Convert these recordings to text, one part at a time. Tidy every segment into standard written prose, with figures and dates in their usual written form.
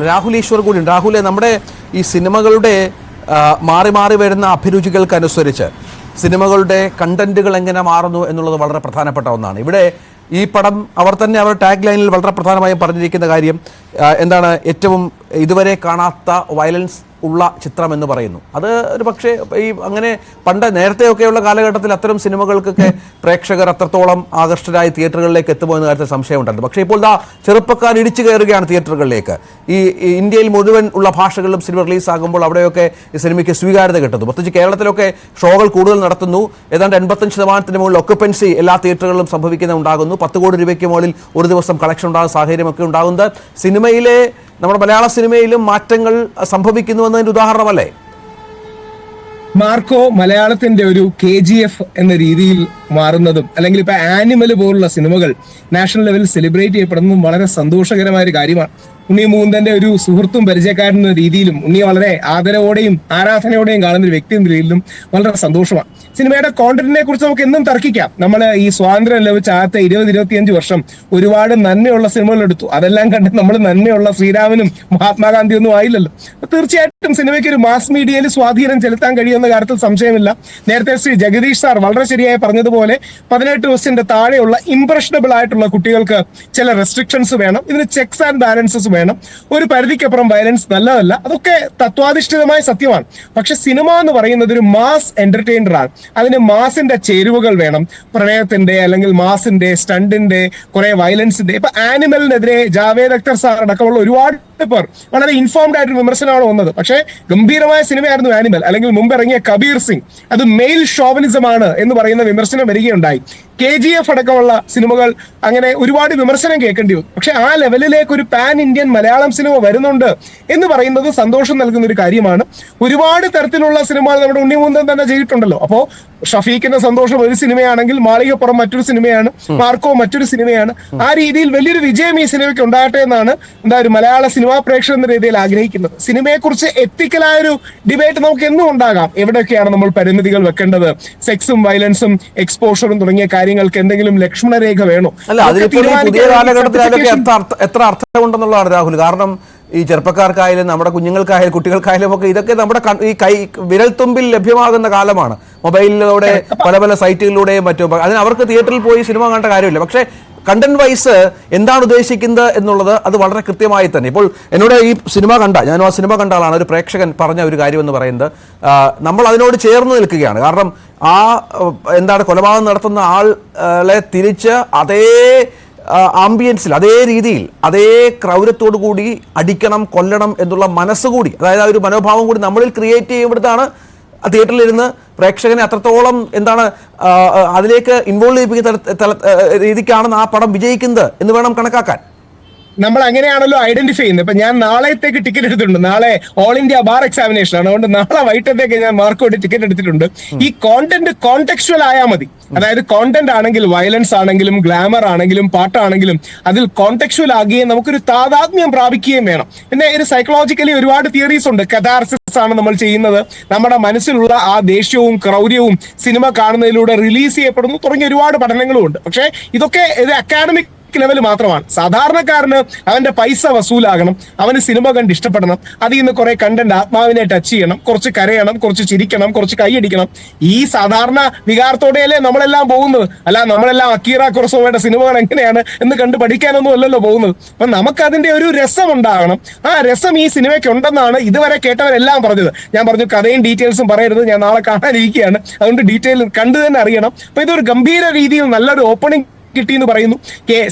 രാഹുൽ ഈശ്വർ കൂടി. രാഹുലെ, നമ്മുടെ ഈ സിനിമകളുടെ മാറി മാറി വരുന്ന അഭിരുചികൾക്കനുസരിച്ച് സിനിമകളുടെ കണ്ടന്റുകൾ എങ്ങനെ മാറുന്നു എന്നുള്ളത് വളരെ പ്രധാനപ്പെട്ട ഒന്നാണ്. ഇവിടെ ഈ പടം അവർ തന്നെ അവരുടെ ടാഗ് ലൈനിൽ വളരെ പ്രധാനമായും പറഞ്ഞിരിക്കുന്ന കാര്യം എന്താണ്, ഏറ്റവും ഇതുവരെ കാണാത്ത വയലൻസ് ഉള്ള ചിത്രം എന്ന് പറയുന്നു. അത് ഒരു പക്ഷേ ഈ അങ്ങനെ നേരത്തെയൊക്കെയുള്ള കാലഘട്ടത്തിൽ അത്തരം സിനിമകൾക്കൊക്കെ പ്രേക്ഷകർ അത്രത്തോളം ആകർഷകരായി തിയേറ്ററുകളിലേക്ക് എത്തുമോ എന്ന കാര്യത്തിൽ സംശയമുണ്ടായിരുന്നു. പക്ഷേ ഇപ്പോൾ ചെറുപ്പക്കാർ ഇടിച്ചു കയറുകയാണ് തിയേറ്ററുകളിലേക്ക്. ഈ ഇന്ത്യയിൽ മുഴുവൻ ഉള്ള ഭാഷകളിലും സിനിമ റിലീസാകുമ്പോൾ അവിടെയൊക്കെ ഈ സിനിമയ്ക്ക് സ്വീകാര്യത കിട്ടുന്നു. പ്രത്യേകിച്ച് കേരളത്തിലൊക്കെ ഷോകൾ കൂടുതൽ നടത്തുന്നു. ഏതാണ്ട് 85% മുകളിൽ ഒക്കുപ്പൻസി എല്ലാ തിയേറ്ററുകളിലും ഉണ്ടാകുന്നു. 10 കോടി രൂപയ്ക്ക് മുകളിൽ ഒരു ദിവസം കളക്ഷൻ ഉണ്ടാകുന്ന സാഹചര്യമൊക്കെ ഉണ്ടാകുന്നത് സിനിമയിലെ നമ്മുടെ മലയാള സിനിമയിലും മാറ്റങ്ങൾ സംഭവിക്കുന്നു എന്നതിന്റെ ഉദാഹരണമല്ലേ? മാർക്കോ മലയാളത്തിന്റെ ഒരു KGF എന്ന രീതിയിൽ മാറുന്നതും അല്ലെങ്കിൽ ഇപ്പൊ ആനിമൽ പോലുള്ള സിനിമകൾ നാഷണൽ ലെവലിൽ സെലിബ്രേറ്റ് ചെയ്യപ്പെടുന്നതും വളരെ സന്തോഷകരമായ ഒരു കാര്യമാണ്. ഉണ്ണി മുകുന്ദന്റെ ഒരു സുഹൃത്തും പരിചയക്കാരൻ എന്ന രീതിയിലും ഉണ്ണി വളരെ ആദരവോടെയും ആരാധനയോടെയും കാണുന്ന ഒരു വ്യക്തി എന്ന രീതിയിലും വളരെ സന്തോഷമാണ്. സിനിമയുടെ കോണ്ടന്റിനെ കുറിച്ച് നമുക്ക് എന്നും തർക്കിക്കാം. നമ്മൾ ഈ സ്വാതന്ത്ര്യം ലഭിച്ച ആദ്യത്തെ 20-25 വർഷം ഒരുപാട് നന്മയുള്ള സിനിമകൾ എടുത്തു. അതെല്ലാം കണ്ട് നമ്മൾ നന്മയുള്ള ശ്രീരാമനും മഹാത്മാഗാന്ധി ഒന്നും ആയില്ലല്ലോ. തീർച്ചയായിട്ടും സിനിമയ്ക്ക് ഒരു മാസ് മീഡിയയിൽ സ്വാധീനം ചെലുത്താൻ കഴിയുന്ന കാര്യത്തിൽ സംശയമില്ല. നേരത്തെ ശ്രീ ജഗദീഷ് സാർ വളരെ ശരിയായി പറഞ്ഞതുപോലെ 18 വയസ്സിന്റെ താഴെയുള്ള ഇംപ്രഷനബിൾ ആയിട്ടുള്ള കുട്ടികൾക്ക് ചില റെസ്ട്രിക്ഷൻസ് വേണം. ഇതിന് ചെക്സ് ആൻഡ് ബാലൻസസ് വേണം. ഒരു പരിധിക്കപ്പുറം വയലൻസ് നല്ലതല്ല. അതൊക്കെ തത്വാധിഷ്ഠിതമായ സത്യമാണ്. പക്ഷെ സിനിമ എന്ന് പറയുന്നത് ഒരു മാസ് എന്റർടൈനർ ആണ്. അതിന് മാസിന്റെ ചേരുവകൾ വേണം. പ്രണയത്തിന്റെ അല്ലെങ്കിൽ മാസിന്റെ സ്റ്റണ്ടിന്റെ കുറെ വയലൻസിന്റെ. ഇപ്പൊ ആനിമലിനെതിരെ ജാവേദ് അക്തർ സാർ അടക്കമുള്ള ഒരുപാട് പേർ വളരെ ഇൻഫോംഡ് ആയിട്ട് വിമർശനമാണ് വന്നത്. പക്ഷേ ഗംഭീരമായ സിനിമയായിരുന്നു ആനിമൽ. അല്ലെങ്കിൽ മുമ്പ് ഇറങ്ങിയ കബീർ സിംഗ് അത് മെയിൽ ഷോവനിസം ആണ് എന്ന് പറയുന്ന വിമർശനം വരികയുണ്ടായി. KGF അടക്കമുള്ള സിനിമകൾ അങ്ങനെ ഒരുപാട് വിമർശനം കേൾക്കേണ്ടി വന്നു. പക്ഷെ ആ ലെവലിലേക്ക് ഒരു പാൻ ഇന്ത്യൻ മലയാളം സിനിമ വരുന്നുണ്ട് എന്ന് പറയുന്നത് സന്തോഷം നൽകുന്ന ഒരു കാര്യമാണ്. ഒരുപാട് തരത്തിലുള്ള സിനിമകൾ നമ്മുടെ ഉണ്ണി മുകുന്ദൻ തന്നെ ചെയ്തിട്ടുണ്ടല്ലോ. അപ്പോ ഷഫീഖിന്റെ സന്തോഷം ഒരു സിനിമയാണെങ്കിൽ മാളികപ്പുറം മറ്റൊരു സിനിമയാണ്, മാർക്കോ മറ്റൊരു സിനിമയാണ്. ആ രീതിയിൽ വലിയൊരു വിജയം ഈ സിനിമയ്ക്ക് ഉണ്ടാകട്ടെ എന്നാണ് ഒരു മലയാള സിനിമാ പ്രേക്ഷകർ എന്ന രീതിയിൽ ആഗ്രഹിക്കുന്നത്. സിനിമയെ കുറിച്ച് എത്തിക്കലായ ഒരു ഡിബേറ്റ് നമുക്ക് എന്നും ഉണ്ടാകാം. എവിടെയൊക്കെയാണ് നമ്മൾ പരിമിതികൾ വെക്കേണ്ടത്, സെക്സും വയലൻസും എക്സ്പോഷറും തുടങ്ങിയ കാര്യങ്ങൾക്ക് എന്തെങ്കിലും ലക്ഷ്മണരേഖ വേണോ? പുതിയ കാലഘട്ടത്തിൽ എത്ര അർത്ഥമുണ്ടെന്നുള്ളതാണ് രാഹുൽ. കാരണം ഈ ചെറുപ്പക്കാർക്കായാലും നമ്മുടെ കുഞ്ഞുങ്ങൾക്കായാലും കുട്ടികൾക്കായാലും ഒക്കെ ഇതൊക്കെ നമ്മുടെ ഈ വിരൽത്തുമ്പിൽ ലഭ്യമാകുന്ന കാലമാണ്. മൊബൈലിലൂടെ പല സൈറ്റുകളിലൂടെയും മറ്റും. അതിന് അവർക്ക് തിയേറ്ററിൽ പോയി സിനിമ കാണേണ്ട കാര്യമില്ല. പക്ഷേ കണ്ടന്റ് വൈസ് എന്താണ് ഉദ്ദേശിക്കുന്നത് എന്നുള്ളത് അത് വളരെ കൃത്യമായി തന്നെ. ഇപ്പോൾ എന്നോട് ഈ സിനിമ ഞാനും ആ സിനിമ കണ്ട ആളാണ്. ഒരു പ്രേക്ഷകൻ പറഞ്ഞ ഒരു കാര്യം എന്ന് പറയുന്നത് നമ്മൾ അതിനോട് ചേർന്ന് നിൽക്കുകയാണ്. കാരണം കൊലപാതകം നടത്തുന്ന ആളെ തിരിച്ച് അതേ ആംബിയൻസിൽ അതേ രീതിയിൽ അതേ ക്രൗര്യത്തോടു കൂടി അടിക്കണം, കൊല്ലണം എന്നുള്ള മനസ്സുകൂടി, അതായത് ആ ഒരു മനോഭാവം കൂടി നമ്മളിൽ ക്രിയേറ്റ് ചെയ്യുമ്പോഴത്താണ് തിയേറ്ററിലിരുന്ന് പ്രേക്ഷകനെ അത്രത്തോളം അതിലേക്ക് ഇൻവോൾവ് ചെയ്യിപ്പിക്കുന്ന രീതിക്കാണ് ആ പടം വിജയിക്കുന്നത് എന്ന് വേണം കണക്കാക്കാൻ. നമ്മൾ അങ്ങനെയാണല്ലോ ഐഡന്റിഫൈ ചെയ്യുന്നത്. ഇപ്പൊ ഞാൻ നാളത്തേക്ക് ടിക്കറ്റ് എടുത്തിട്ടുണ്ട്. നാളെ ഓൾ ഇന്ത്യ ബാർ എക്സാമിനേഷൻ ആണ്. അതുകൊണ്ട് നാളെ വൈകിട്ടത്തേക്ക് ഞാൻ മാർക്കോട്ട് ടിക്കറ്റ് എടുത്തിട്ടുണ്ട്. ഈ കോണ്ടന്റ് കോണ്ടെക്സ്ച്വൽ ആയാൽ മതി. അതായത് കോണ്ടന്റ് ആണെങ്കിൽ വയലൻസ് ആണെങ്കിലും ഗ്ലാമർ ആണെങ്കിലും പാട്ടാണെങ്കിലും അതിൽ കോണ്ടെക്സ്ച്വൽ ആകുകയും നമുക്കൊരു താതാത്മ്യം പ്രാപിക്കുകയും വേണം. പിന്നെ ഒരു സൈക്കോളജിക്കലി ഒരുപാട് തിയറീസ് ഉണ്ട്. കഥാർസിസ് ആണ് നമ്മൾ ചെയ്യുന്നത്. നമ്മുടെ മനസ്സിലുള്ള ആ ദേഷ്യവും ക്രൗര്യവും സിനിമ കാണുന്നതിലൂടെ റിലീസ് ചെയ്യപ്പെടുന്നു തുടങ്ങിയ ഒരുപാട് പഠനങ്ങളും ഉണ്ട്. പക്ഷേ ഇതൊക്കെ ഒരു അക്കാഡമിക് ലെവൽ മാത്രമാണ്. സാധാരണക്കാരന് അവന്റെ പൈസ വസൂലാകണം, അവന് സിനിമ കണ്ട് ഇഷ്ടപ്പെടണം, അതിൽ നിന്ന് കുറെ കണ്ടന്റ് ആത്മാവിനെ ടച്ച് ചെയ്യണം, കുറച്ച് കരയണം, കുറച്ച് ചിരിക്കണം, കുറച്ച് കൈയടിക്കണം. ഈ സാധാരണ വികാരത്തോടെയല്ലേ നമ്മളെല്ലാം പോകുന്നത്. അല്ല നമ്മളെല്ലാം അക്കീറ കുറസോവയുടെ സിനിമകൾ എങ്ങനെയാണ് എന്ന് കണ്ട് പഠിക്കാനൊന്നും അല്ലല്ലോ പോകുന്നത്. അപ്പൊ നമുക്കതിന്റെ ഒരു രസം ഉണ്ടാകണം. ആ രസം ഈ സിനിമയ്ക്ക് ഉണ്ടെന്നാണ് ഇതുവരെ കേട്ടവരെല്ലാം പറഞ്ഞത്. ഞാൻ പറഞ്ഞു കഥയും ഡീറ്റെയിൽസും പറയരുത്, ഞാൻ നാളെ കാണാനിരിക്കുകയാണ്, അതുകൊണ്ട് ഡീറ്റെയിൽ കണ്ടു തന്നെ അറിയണം. അപ്പൊ ഇതൊരു ഗംഭീര രീതിയിൽ നല്ലൊരു ഓപ്പണിംഗ് കിട്ടി എന്ന് പറയുന്നു.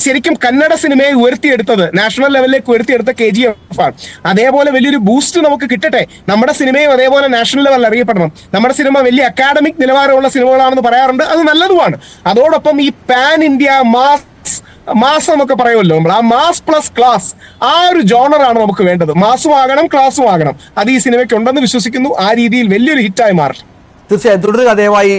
ശരിക്കും കന്നഡ സിനിമയെ ഉയർത്തിയെടുത്തത്, നാഷണൽ ലെവലിലേക്ക് ഉയർത്തിയെടുത്ത KGF ആണ്. അതേപോലെ വലിയൊരു ബൂസ്റ്റ് നമുക്ക് കിട്ടട്ടെ. നമ്മുടെ സിനിമയും അതേപോലെ നാഷണൽ ലെവലിൽ അറിയപ്പെടണം. നമ്മുടെ സിനിമ വലിയ അക്കാഡമിക് നിലവാരമുള്ള സിനിമകളാണെന്ന് പറയാറുണ്ട്. അത് നല്ലതുമാണ്. അതോടൊപ്പം ഈ പാൻ ഇന്ത്യ മാസ് നമുക്ക് പറയുമല്ലോ, നമ്മൾ ആ മാസ് പ്ലസ് ക്ലാസ്, ആ ഒരു ജോണറാണ് നമുക്ക് വേണ്ടത്. മാസും ആകണം, ക്ലാസും ആകണം. അത് ഈ സിനിമയ്ക്ക് ഉണ്ടെന്ന് വിശ്വസിക്കുന്നു. ആ രീതിയിൽ വലിയൊരു ഹിറ്റായി മാറട്ടെ. തീർച്ചയായും തുടരുക. ദയവായി